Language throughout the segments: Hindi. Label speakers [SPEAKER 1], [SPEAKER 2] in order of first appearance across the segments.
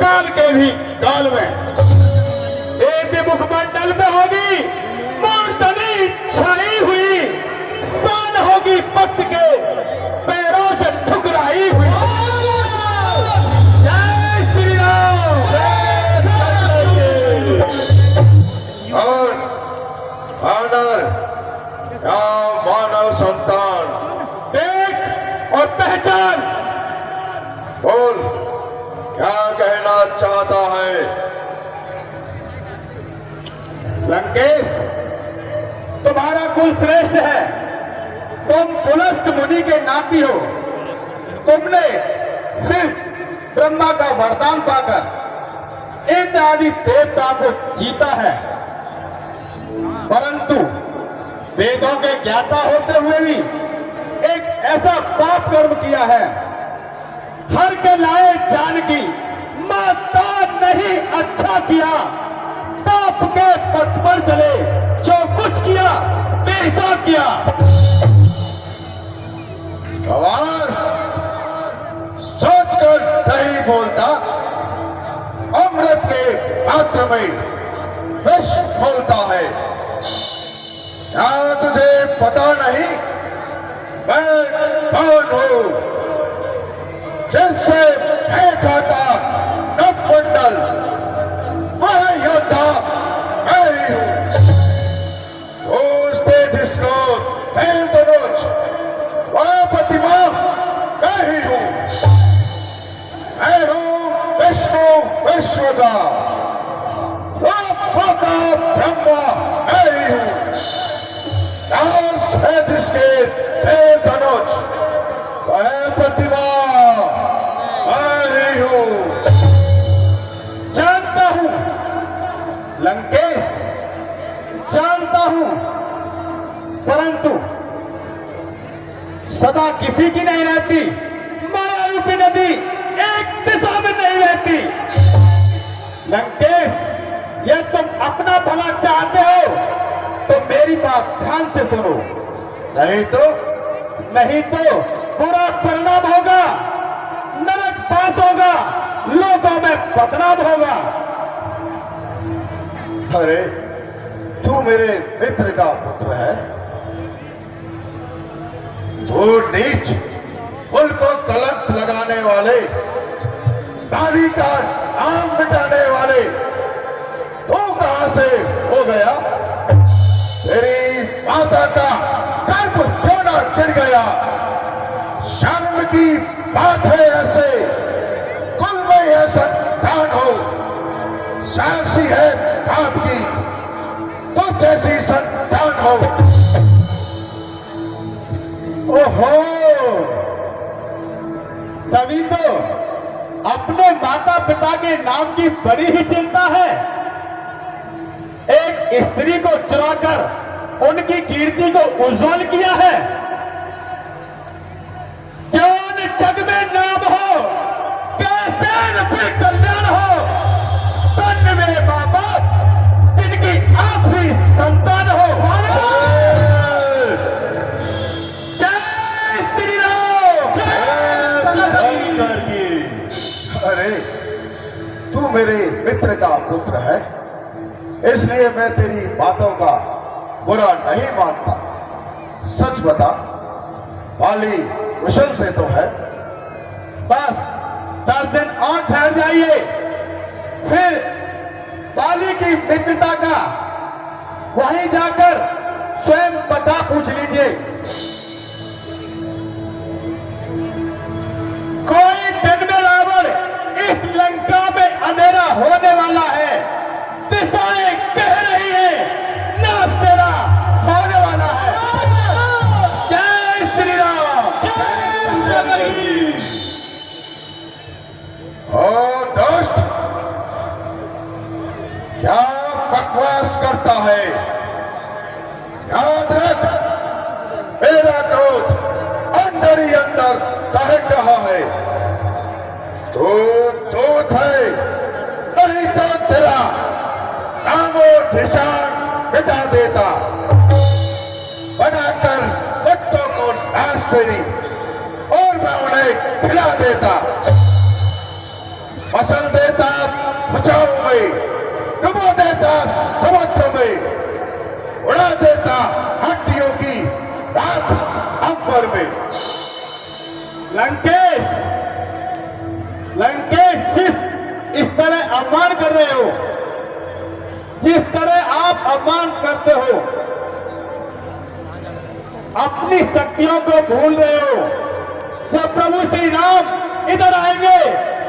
[SPEAKER 1] काल के भी काल में एक मुखमंडल में होगी मूर्धनी छाई हुई, शान होगी भक्त के पैरों से ठुकराई हुई। जय श्री राम।
[SPEAKER 2] और आनर या मानव संतान,
[SPEAKER 1] देख और पहचान।
[SPEAKER 2] बोल क्या कहना चाहता है?
[SPEAKER 1] लंकेश, तुम्हारा कुल श्रेष्ठ है, तुम पुलस्त मुनि के नाती हो। तुमने सिर्फ ब्रह्मा का वरदान पाकर इंद्र आदि देवता को जीता है, परंतु वेदों के ज्ञाता होते हुए भी एक ऐसा पाप कर्म किया है। हर के लाए जानकी माता नहीं अच्छा किया, पाप के पथ पर चले, जो कुछ किया बेसा किया।
[SPEAKER 2] गवार सोचकर नहीं बोलता, अमृत के पात्र में विष खोलता है। क्या तुझे पता नहीं मैं कौन हूं? जिससे फेंका था नवकुंडल, वह योद्धा मैं ही हूं। उस पे जिसको फेल धनुष, वह प्रतिमा मैं ही हूं। मैं हूं विष्णु विश्व का, ब्रह्मा का ब्रह्मा मैं ही हूं। दास है जिसके फेल धनुष, वह प्रतिमा मैं ही हूं।
[SPEAKER 1] जानता हूं लंकेश, जानता हूं, परंतु सदा किसी की नहीं रहती। माया रूपी नदी एक दिशा में नहीं रहती। लंकेश, यह तुम अपना भला चाहते हो तो मेरी बात ध्यान से सुनो,
[SPEAKER 2] नहीं तो
[SPEAKER 1] बुरा परिणाम होगा, नरक पास होगा, लोगों में बदनाम होगा।
[SPEAKER 2] अरे तू मेरे मित्र का पुत्र है, तू नीच कुल को कलंक लगाने वाले, गाली का नाम मिटाने वाले, तू कहां से हो गया? तेरी माता का गर्भ क्यों ना गिर गया? शर्म की बात है ऐसे कुल में यह संतान हो, साक्षी है बाप की, तो जैसी संतान हो।
[SPEAKER 1] ओहो, तभी तो अपने माता पिता के नाम की बड़ी ही चिंता है। एक स्त्री को चुराकर उनकी कीर्ति को उज्जवल किया है। क्यों न जग में नाम हो, कैसे न फिर कल्याण हो। धन्य मेरे माँ बाप जिनकी आपसी संतान हो। जय श्री राम।
[SPEAKER 2] अरे तू मेरे मित्र का पुत्र है, इसलिए मैं तेरी बातों का बुरा नहीं मानता। सच बता, वाली कुशल से तो है?
[SPEAKER 1] बस 10 दिन और ठहर जाइए, फिर बाली की मित्रता का वहीं जाकर स्वयं पता पूछ लीजिए। कोई दिन में रावण इस लंका में अंधेरा होने वाला है। दिशाएं कह रही है नाश तेरा होने वाला है। जय श्री राम।
[SPEAKER 2] ओ दोस्त, क्या बकवास करता है? याद रख, मेरा क्रोध अंदर ही अंदर दहक रहा है। तो दूत है, नहीं तो तेरा नामो निशान मिटा देता, बनाकर कुत्तों को नाश तेरी, और मैं उन्हें खिला देता। मसल देता बचाव में, डुबो देता समुद्र में, उड़ा देता हड्डियों की राख अंबर में।
[SPEAKER 1] लंकेश, लंकेश इस तरह अपमान कर रहे हो, जिस तरह आप अपमान करते हो, अपनी शक्तियों को भूल रहे हो। जब प्रभु श्री राम इधर आएंगे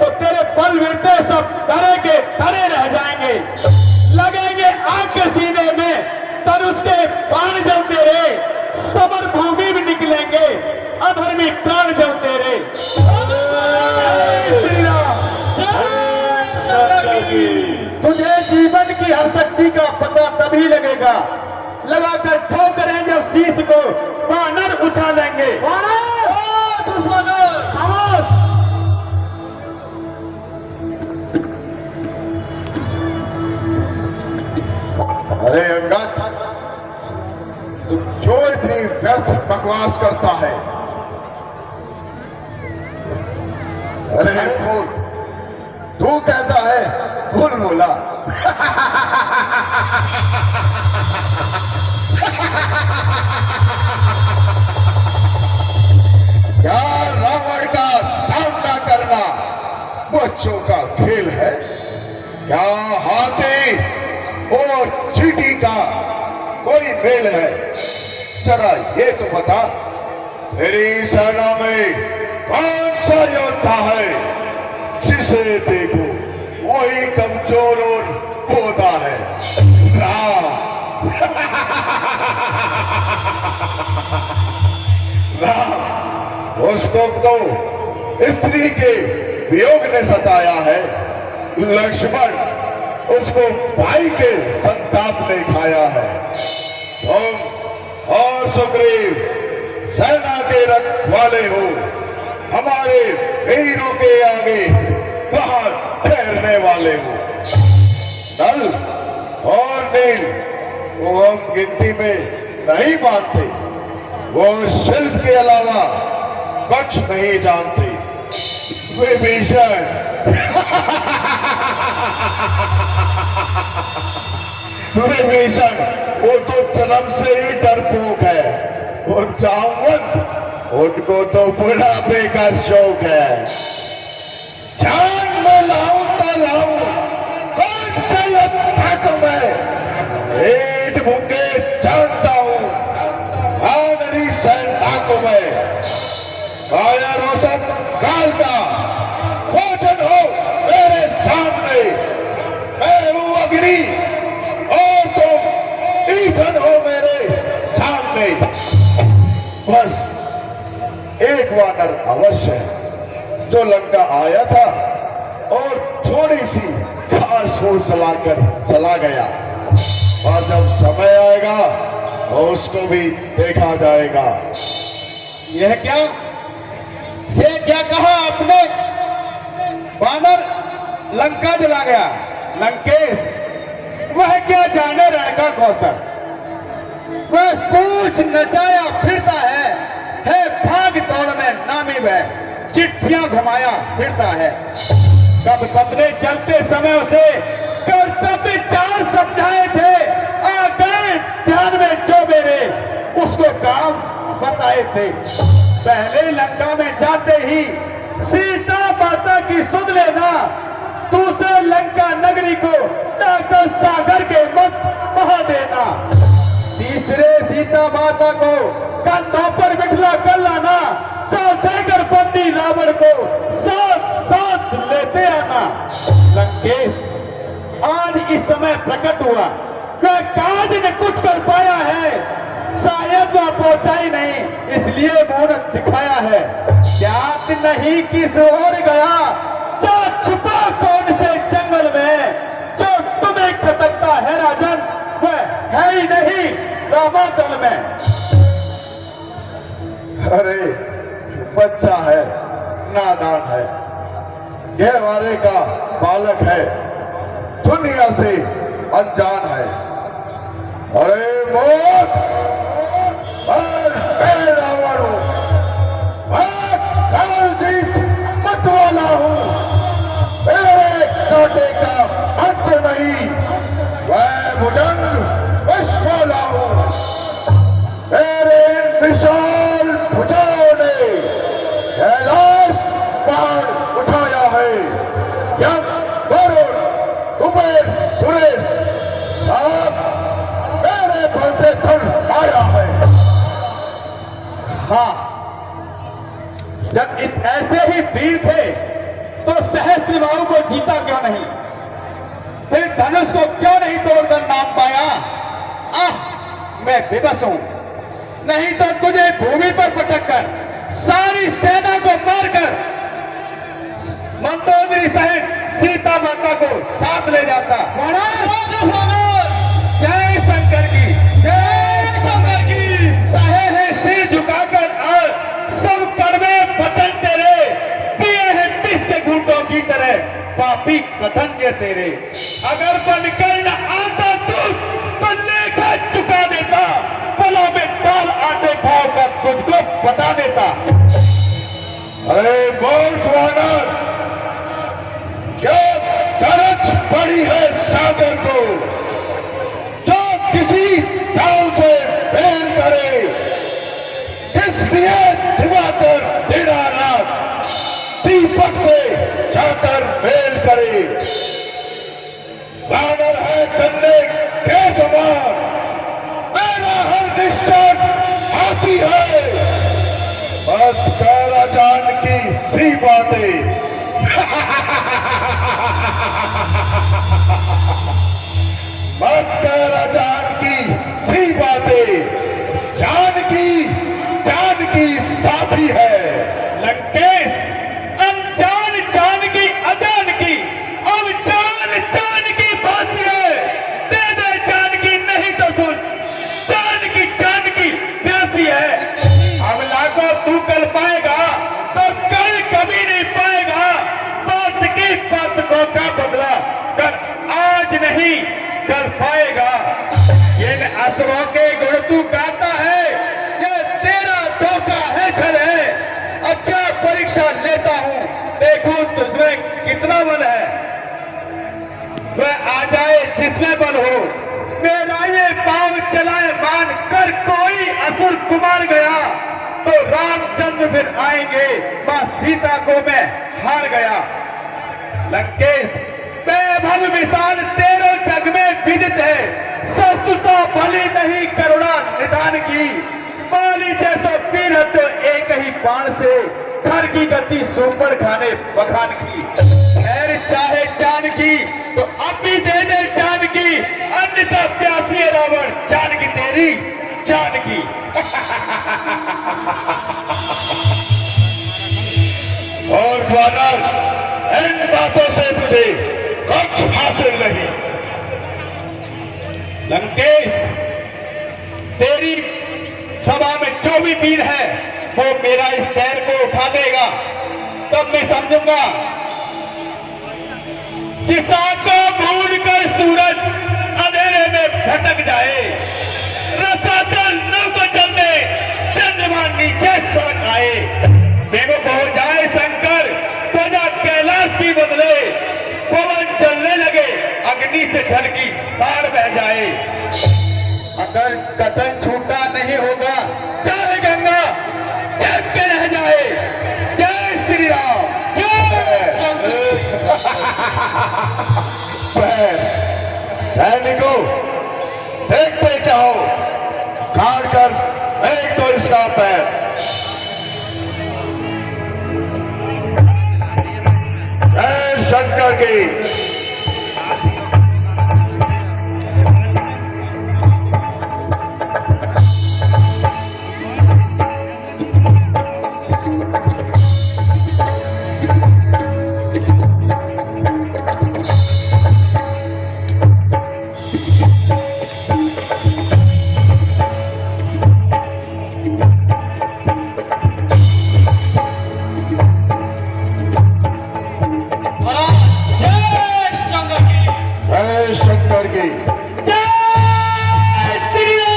[SPEAKER 1] तो तेरे बलवीरते सब डरे के डरे रह जाएंगे, लगेंगे आग के सीने में, तर उसके बाण जलते रहे, समर भूमि में निकलेंगे, अधर्मी प्राण जलते रहे। श्री राम, तुझे जीवन की हर शक्ति का पता तभी लगेगा, लगाकर ठोकरें जब शीश को बानर उछालेंगे।
[SPEAKER 2] अरे अंगद, तू क्यों इतनी व्यर्थ बकवास करता है? अरे भूल, तू कहता है भूल बोला। क्या रावण का सामना करना बच्चों का खेल है? क्या हाथी और चींटी का कोई मेल है? जरा ये तो बता, तेरी सेना में कौन सा योद्धा है जिसे देखो वही कमजोर और बोधा है? राम राम, उसको तो स्त्री के वियोग ने सताया है, लक्ष्मण उसको भाई के संताप ने खाया है। तुम और सुग्रीव सेना के रखवाले हो, हमारे वीरों के आगे कहां ठहरने वाले हो? नल और नील वो हम गिनती में नहीं मानते, वो शिल्प के अलावा कुछ नहीं जानते। विभीषण विभीषण वो तो जन्म से ही डरपोक है, और जामवंत उनको तो बुढ़ापे का शौक है। जान में लाऊं तो लाऊं कौन से योद्धा को मैं, पेट भूखे जानता हूं मेरी सेना को मैं। आया रोशन काल का भोजन हो मेरे सामने, मैं हूं अग्नि और तुम ईंधन हो मेरे सामने। बस एक वानर अवश्य है जो लंका आया था और थोड़ी सी घास फूस लाकर चला गया, और जब समय आएगा तो उसको भी देखा जाएगा।
[SPEAKER 1] यह क्या कहा आपने? वानर लंका जला गया। लंकेश, वह क्या जाने रण का कौशल, वह पूछ नचाया फिरता है भाग दौड़ में नामी वह, चिट्ठियां घुमाया फिरता है। कब सबने चलते समय उसे कर्तव्य चार समझाए थे, आ गए ध्यान में जो मेरे उसको काम बताए थे। पहले लंका में जाते ही सीता माता की सुन लेना, दूसरे लंका नगरी को डाकर सागर के मत बहा देना, तीसरे सीता माता को कंधों पर बिठला कर लाना, चौथे कर बंदी रावण को साथ साथ लेते आना। लंकेश, आज इस समय प्रकट हुआ, वह काज ने कुछ कर पाया है, शायद वह पहुंचा ही नहीं, इसलिए मूर्त दिखाया है। ज्ञात नहीं किस ओर गया, जा छुपा कौन से जंगल में, जो तुम्हें खटकता है राजन, वह है ही नहीं रामादल में।
[SPEAKER 2] अरे बच्चा है, नादान है, गहवारे का बालक है, दुनिया से अनजान है। अरे मौत, रावण हूं, मैं काल जीत मत वाला हूं।
[SPEAKER 1] हाँ, जब ऐसे ही वीर थे तो सहस्त्रबाहु को जीता क्यों नहीं? फिर धनुष को क्यों नहीं तोड़कर नाम पाया? मैं विवश हूं। नहीं तो तुझे भूमि पर पटक कर सारी सेना को मारकर मंदोदरी सहित सीता माता को साथ ले जाता। जय शंकर की, जय शंकर की। सहे है सिर झुकाकर और सब कड़वे वचन तेरे, पिए हैं विष के घूंटों की तरह पापी कथन ये तेरे। अगर बनकर न आता तो लेखा चुका देता, पलों में डाल आटे भाव का तुझको बता देता।
[SPEAKER 2] अरे बोल वानर, क्या गरज पड़ी है सागर को, जो किसी दाव से बेर करे, इसलिए दिवाकर दीनानाथ दीपक से जाकर बेल करे। वानर है गन्ने के समान, मेरा हर निश्चय हाथी है, बस काला जान की सी बातें। बस काला जान की सी बातें, जान की साथी है।
[SPEAKER 1] लंकेश, अनजान जान की अजान की, अब जान की बात है। दे दे जान की, नहीं तो सुन जान की प्यासी है। अब लाखों तू कल पाएगा तो कल कभी नहीं पाएगा। बात की बातों का बदला कर आज नहीं कर पाएगा। जिन असुरों के गुण तू गाता है, ये तेरा धोखा है छल है। अच्छा परीक्षा लेता हूं, देखूं तुझमें कितना बल है। वह आ जाए जिसमें बल हो, मेरा ये पांव चलाए मान कर कोई असुर कुमार गया तो रामचंद्र फिर आएंगे, मां सीता को मैं हार गया। लंकेश, वैभव विशाल तेरो जग में विदित है, शत्रुता भली नहीं करुणा निदान की। बाली जैसा पीर तो एक ही बाण से, घर की गति सुपड़ खाने बखान की। खैर चाहे जान की तो अब भी दे दे जान की, अन्यथा प्यासी है रावण जान की तेरी जान की।
[SPEAKER 2] और वानर, इन बातों से मुझे कुछ हासिल नहीं।
[SPEAKER 1] लंकेश, तेरी सभा में जो भी वीर है वो मेरा इस पैर को उठा देगा, तब मैं समझूंगा। दिशा को भूल कर सूरज अंधेरे में भटक जाए, रसातल नव को चलने चंद्रमा नीचे सरक आए। बेमुख हो जाए शंकर, ध्वजा कैलाश की बदले, पवन चलने लगे अग्नि से झलकी तार बह जाए। अगर कथन छूटा नहीं होगा, चाहे गंगा जग के रह जाए। जय श्री राम,
[SPEAKER 2] सैनिकों, देखते क्या हो, काट कर फेंक दो इसका पैर। जय शंकर की। जय शंकर की।
[SPEAKER 1] जय श्री राम।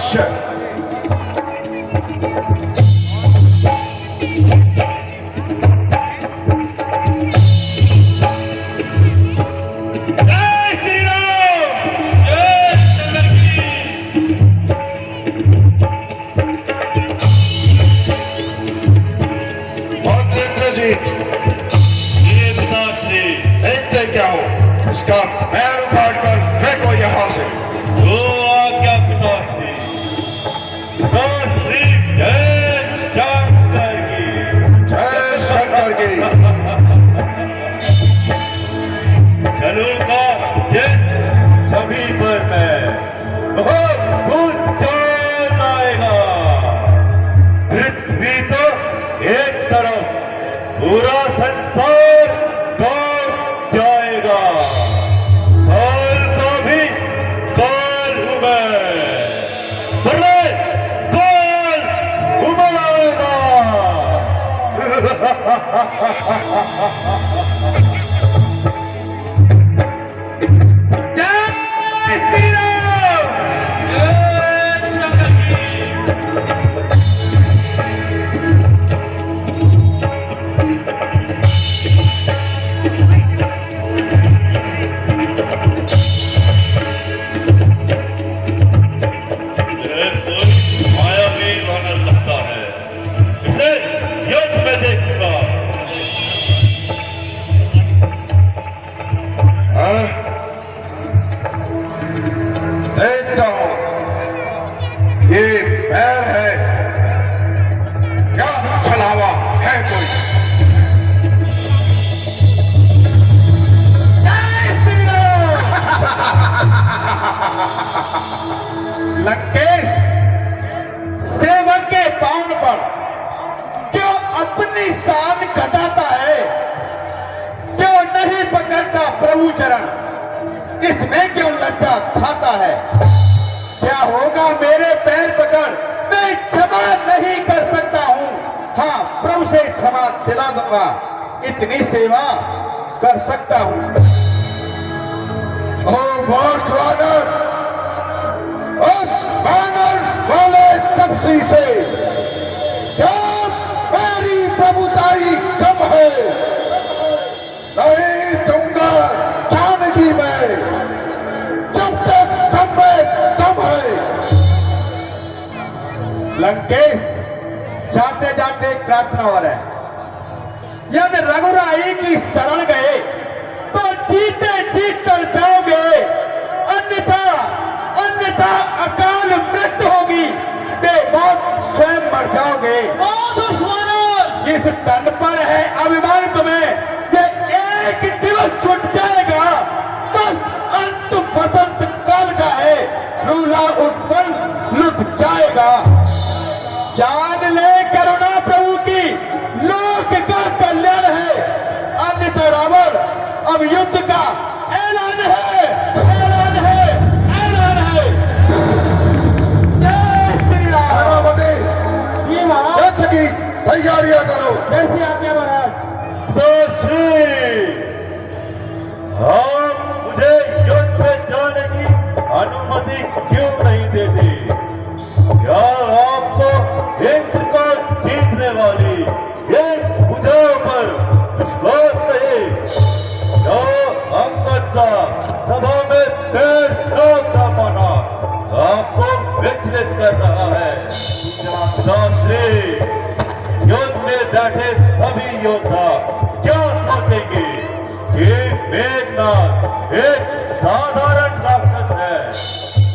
[SPEAKER 2] अवश्य। इसका पैर उखाड़ कर फेंको यहाँ से।
[SPEAKER 3] जो आज्ञा पिताश्री। श्री जय शंकर की।
[SPEAKER 2] जय शंकर की।
[SPEAKER 3] चलूंगा जिस जमी पर मैं बहुत कुछ जान आएगा। पृथ्वी तो एक तरफ, पूरा संसार डूब जाएगा। काल को भी काल उमड़, काल उमड़ आएगा। जय श्री राम। जय शंकर की। मायावी वानर लगता है, इसे युद्ध में देखूंगा।
[SPEAKER 2] हाँ? देखता हूं ये पैर है क्या छलावा है कोई।
[SPEAKER 1] लंकेश, सेवक के पांव पर क्यों अपनी शान घटाता है? क्यों नहीं पकड़ता प्रभु चरण? इसमें क्यों लज्जा खाता है? क्या होगा मेरे पैर पकड़? मैं क्षमा नहीं कर सकता हूं। हाँ, प्रभु से क्षमा दिला दूंगा, इतनी सेवा कर सकता हूं।
[SPEAKER 2] ओ मोर्च वानर, उस वानर वाले तपसी से क्या मेरी प्रभुताई कम है? नहीं दूंगा जानकी में, जब तक दम में दम है।
[SPEAKER 1] लंकेश, जाते जाते एक प्रार्थना हो रहा है। यदि रघुराई की शरण गए तो जीते जीत कर जाओगे, अन्यथा अकाल मृत्यु होगी, बेमौत स्वयं मर जाओगे। जिस तन पर है अभिमान तुम्हें, ये एक दिवस छूट जाएगा, बस अंत बसंत काल का है, रूला उत्पन्न लुट जाएगा। जान ले करुणा प्रभु की, लोक का कल्याण है, अन्यथा रावण अब युद्ध का ऐलान है, ऐलान है, ऐलान है। जय श्री राम।
[SPEAKER 2] सेनापति,
[SPEAKER 1] जी महाराज।
[SPEAKER 2] युद्ध की तैयारियां करो।
[SPEAKER 1] कैसी आज्ञा महाराज?
[SPEAKER 3] तो श्री, आप मुझे युद्ध में जाने की अनुमति क्यों नहीं देते? क्या आपको इंद्र को जीतने वाली ये भुजाओं पर विश्वास नहीं? जो अंगद का सभा में पैर रख न पाना आपको विचलित कर रहा है। शास्त्री, युद्ध में बैठे सभी योद्धा क्या सोचेंगे कि मेघनाथ एक साधारण राक्षस है,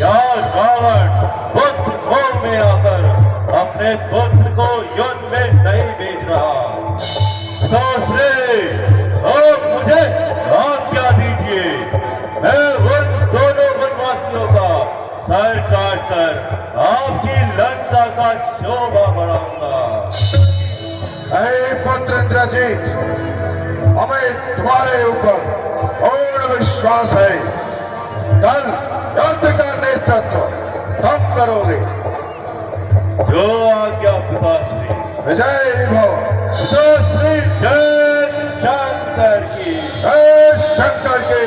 [SPEAKER 3] या रावण बुद्ध मोह में आकर अपने पुत्र को युद्ध में नहीं भेज रहा। शास्त्री, आप मुझे आज्ञा दीजिए, मैं उन दोनों वनवासियों का सर काटकर आपकी लंका का शोभा बढ़ाऊंगा।
[SPEAKER 2] अरे पुत्र इंद्रजीत, हमें तुम्हारे ऊपर पूर्ण विश्वास है। कल युद्ध का नेतृत्व तुम करोगे।
[SPEAKER 3] जो आज्ञा पिताश्री।
[SPEAKER 2] विजय भव।
[SPEAKER 3] पिताश्री जय शंकर की।
[SPEAKER 2] जय शंकर की।